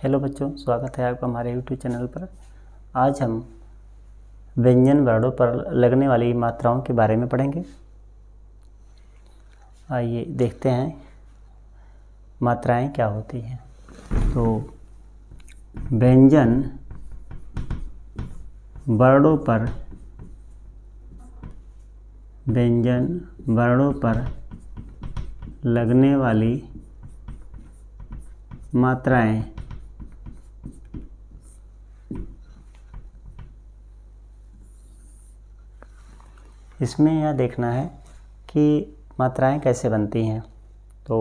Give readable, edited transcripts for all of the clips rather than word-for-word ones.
Hello बच्चों, स्वागत है आपका हमारे YouTube चैनल पर। आज हम व्यंजन वर्णों पर लगने वाली मात्राओं के बारे में पढ़ेंगे। आइए देखते हैं मात्राएं क्या होती हैं। तो व्यंजन वर्णों पर लगने वाली मात्राएं इसमें यह देखना है कि मात्राएं कैसे बनती हैं। तो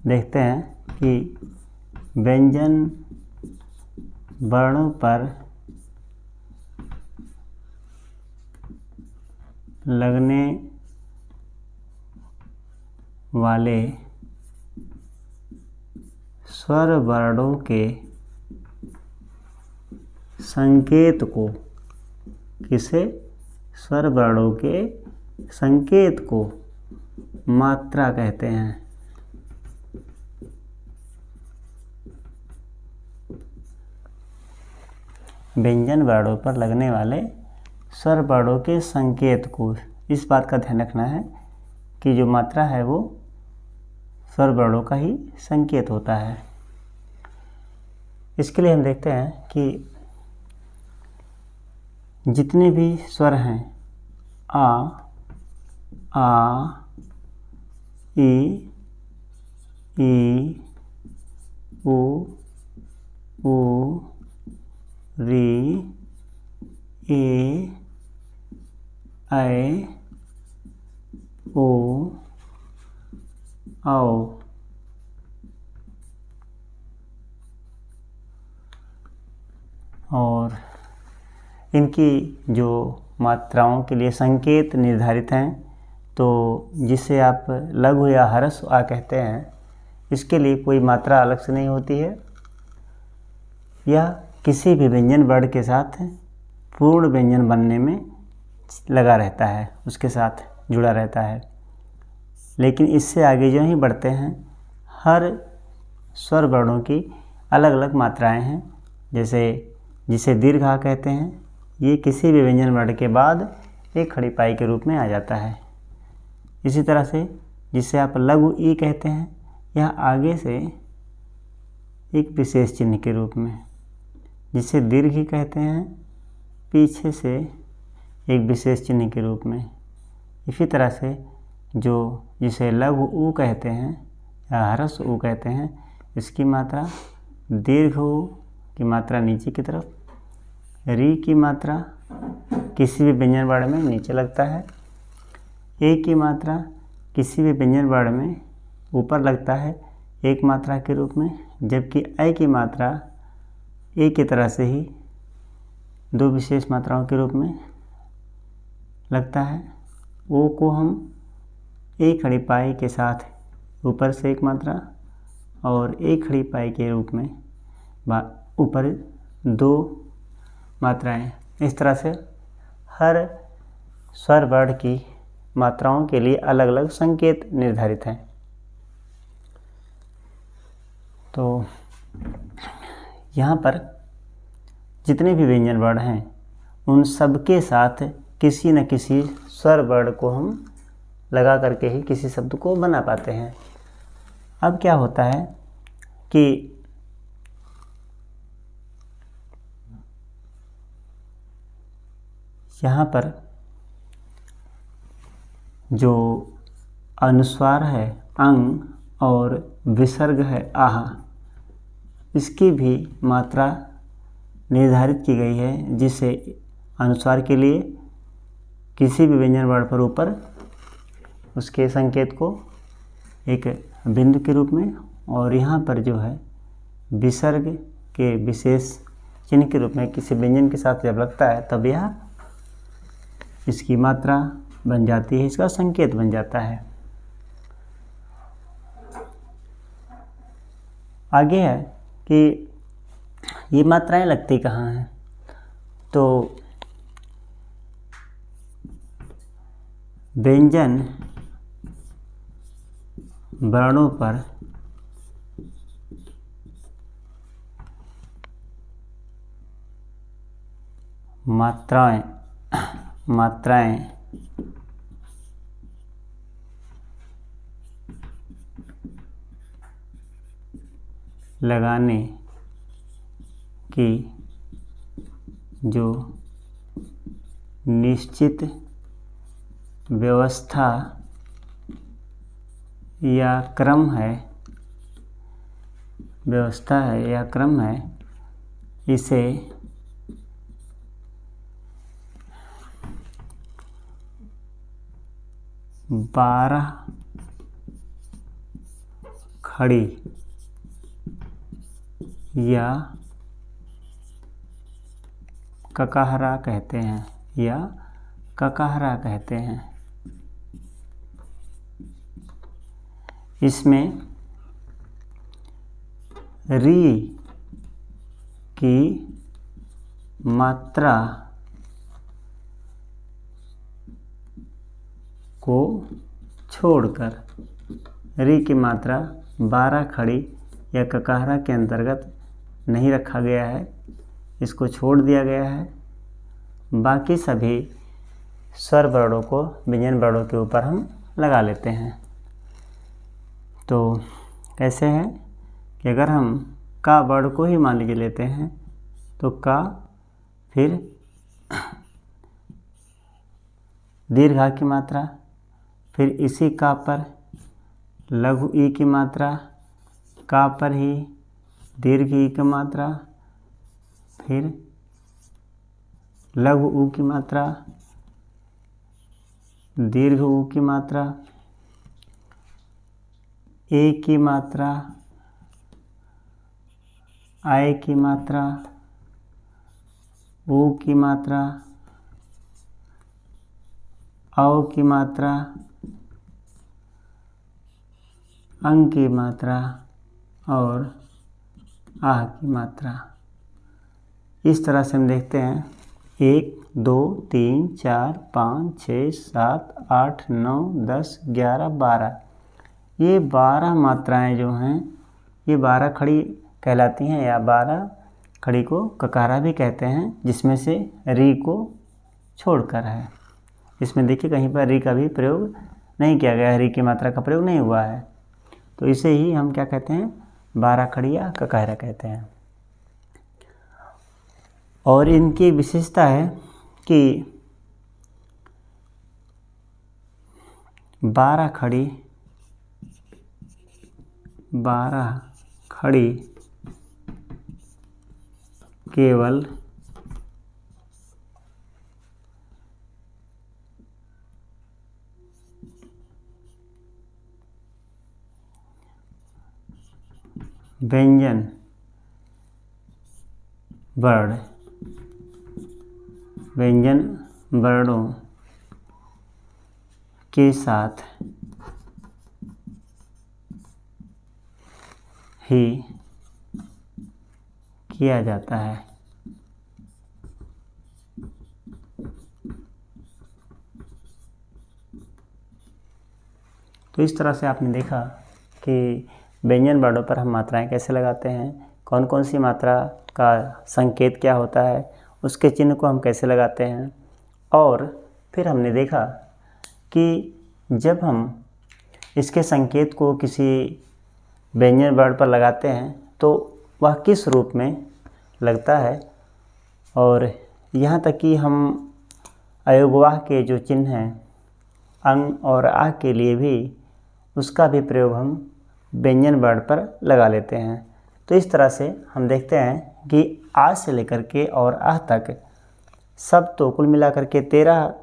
देखते हैं कि व्यंजन वर्णों पर लगने वाले स्वर वर्णों के संकेत को स्वर वर्णों के संकेत को मात्रा कहते हैं। व्यंजन वर्णों पर लगने वाले स्वर वर्णों के संकेत को, इस बात का ध्यान रखना है कि जो मात्रा है वो स्वर वर्णों का ही संकेत होता है। इसके लिए हम देखते हैं कि जितने भी स्वर हैं आ, ई, उ, री, ए, ऐ, ओ, औ, और इनकी जो मात्राओं के लिए संकेत निर्धारित हैं, तो जिसे आप लघु या ह्रस्व आ कहते हैं, इसके लिए कोई मात्रा अलग से नहीं होती है। यह किसी भी व्यंजन वर्ण के साथ पूर्ण व्यंजन बनने में लगा रहता है, उसके साथ जुड़ा रहता है। लेकिन इससे आगे जो ही बढ़ते हैं, हर स्वर वर्णों की अलग अलग मात्राएं हैं। जैसे जिसे दीर्घ आ कहते हैं, ये किसी भी व्यंजन वर्ण के बाद एक खड़ी पाई के रूप में आ जाता है। इसी तरह से जिसे आप लघु ई कहते हैं, यह आगे से एक विशेष चिन्ह के रूप में, जिसे दीर्घ ई कहते हैं, पीछे से एक विशेष चिन्ह के रूप में। इसी तरह से जिसे लघु ऊ कहते हैं या ह्रस्व ऊ कहते हैं, इसकी मात्रा दीर्घ ऊ की मात्रा नीचे की तरफ, री की मात्रा किसी भी व्यंजन वर्ण में नीचे लगता है, ए की मात्रा किसी भी व्यंजन वर्ण में ऊपर लगता है एक मात्रा के रूप में, जबकि ऐ की मात्रा ए की तरह से ही दो विशेष मात्राओं के रूप में लगता है। ओ को हम एक खड़ी पाई के साथ ऊपर से एक मात्रा और एक खड़ी पाई के रूप में ऊपर दो मात्राएं, इस तरह से हर स्वर वर्ण की मात्राओं के लिए अलग अलग संकेत निर्धारित हैं। तो यहाँ पर जितने भी व्यंजन वर्ण हैं, उन सबके साथ किसी न किसी स्वर वर्ण को हम लगा करके ही किसी शब्द को बना पाते हैं। अब क्या होता है कि यहाँ पर जो अनुस्वार है अंग और विसर्ग है आह, इसकी भी मात्रा निर्धारित की गई है, जिसे अनुस्वार के लिए किसी भी व्यंजन वर्ण पर ऊपर उसके संकेत को एक बिंदु के रूप में, और यहाँ पर जो है विसर्ग के विशेष चिन्ह के रूप में किसी व्यंजन के साथ जब लगता है, तब यह इसकी मात्रा बन जाती है, इसका संकेत बन जाता है। आगे है कि ये मात्राएं लगती कहाँ हैं। तो व्यंजन वर्णों पर मात्राएं लगाने की जो निश्चित व्यवस्था या क्रम है इसे बारह खड़ी या ककाहरा कहते हैं इसमें री की मात्रा को छोड़कर री की मात्रा 12 खड़ी या ककाहरा के अंतर्गत नहीं रखा गया है, इसको छोड़ दिया गया है। बाकी सभी स्वर वर्णों को व्यंजन वर्णों के ऊपर हम लगा लेते हैं। तो कैसे है कि अगर हम का वर्ण को ही मान लीजिए लेते हैं तो का, फिर दीर्घ की मात्रा, फिर इसी का पर लघु ई की मात्रा, का पर ही दीर्घ ई की मात्रा, फिर लघु ऊ की मात्रा, दीर्घ ऊ की मात्रा, ए की मात्रा, आय की मात्रा, ऊ की मात्रा, औ की मात्रा, अंग की मात्रा और आह की मात्रा। इस तरह से हम देखते हैं 1 2 3 4 5 6 7 8 9 10 11 12, ये 12 मात्राएं जो हैं ये 12 खड़ी कहलाती हैं या 12 खड़ी को ककारा भी कहते हैं, जिसमें से री को छोड़कर है। इसमें देखिए कहीं पर री का भी प्रयोग नहीं किया गया है, री की मात्रा का प्रयोग नहीं हुआ है, तो इसे ही हम क्या कहते हैं 12 खड़ी या ककारा कहते हैं। और इनकी विशेषता है कि 12 खड़ी केवल व्यंजन वर्णों के साथ ही किया जाता है। तो इस तरह से आपने देखा कि व्यंजन वर्णों पर हम मात्राएं कैसे लगाते हैं, कौन कौन सी मात्रा का संकेत क्या होता है, उसके चिन्ह को हम कैसे लगाते हैं। और फिर हमने देखा कि जब हम इसके संकेत को किसी व्यंजन वर्ण पर लगाते हैं तो वह किस रूप में लगता है, और यहाँ तक कि हम अयोगवाह के जो चिन्ह हैं अंग और आह के लिए भी उसका भी प्रयोग हम व्यंजन वर्ण पर लगा लेते हैं। तो इस तरह से हम देखते हैं कि आ से लेकर के और आह तक सब तो कुल मिलाकर के 13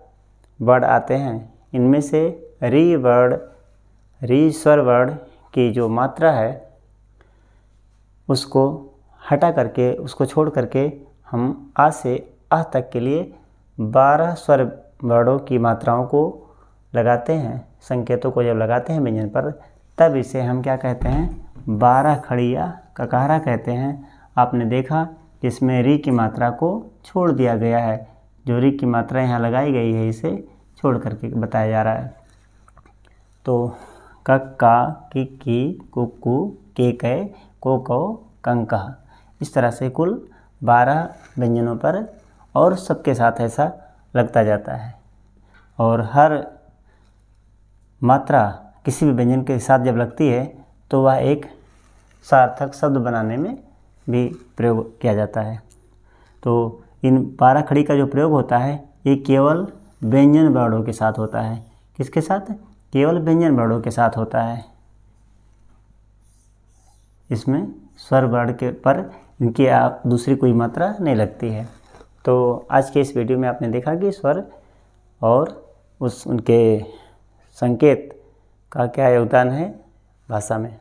वर्ण आते हैं। इनमें से री स्वर वर्ण की जो मात्रा है उसको हटा करके, उसको छोड़ करके हम आ से आह तक के लिए 12 स्वर वर्णों की मात्राओं को लगाते हैं। संकेतों को जब लगाते हैं व्यंजन पर तब इसे हम क्या कहते हैं 12 खड़ी या ककाहरा कहते हैं। आपने देखा कि इसमें री की मात्रा को छोड़ दिया गया है, जो री की मात्रा यहाँ लगाई गई है इसे छोड़ करके बताया जा रहा है। तो क का की कुकु के कै को कौ कंकह। इस तरह से कुल 12 व्यंजनों पर और सबके साथ ऐसा लगता जाता है। और हर मात्रा किसी भी व्यंजन के साथ जब लगती है तो वह एक सार्थक शब्द बनाने में भी प्रयोग किया जाता है। तो इन 12 खड़ी का जो प्रयोग होता है ये केवल व्यंजन वर्णों के साथ होता है। किसके साथ? केवल व्यंजन वर्णों के साथ होता है। इसमें स्वर वर्ण के पर इनकी दूसरी कोई मात्रा नहीं लगती है। तो आज के इस वीडियो में आपने देखा कि स्वर और उनके संकेत का क्या योगदान है भाषा में।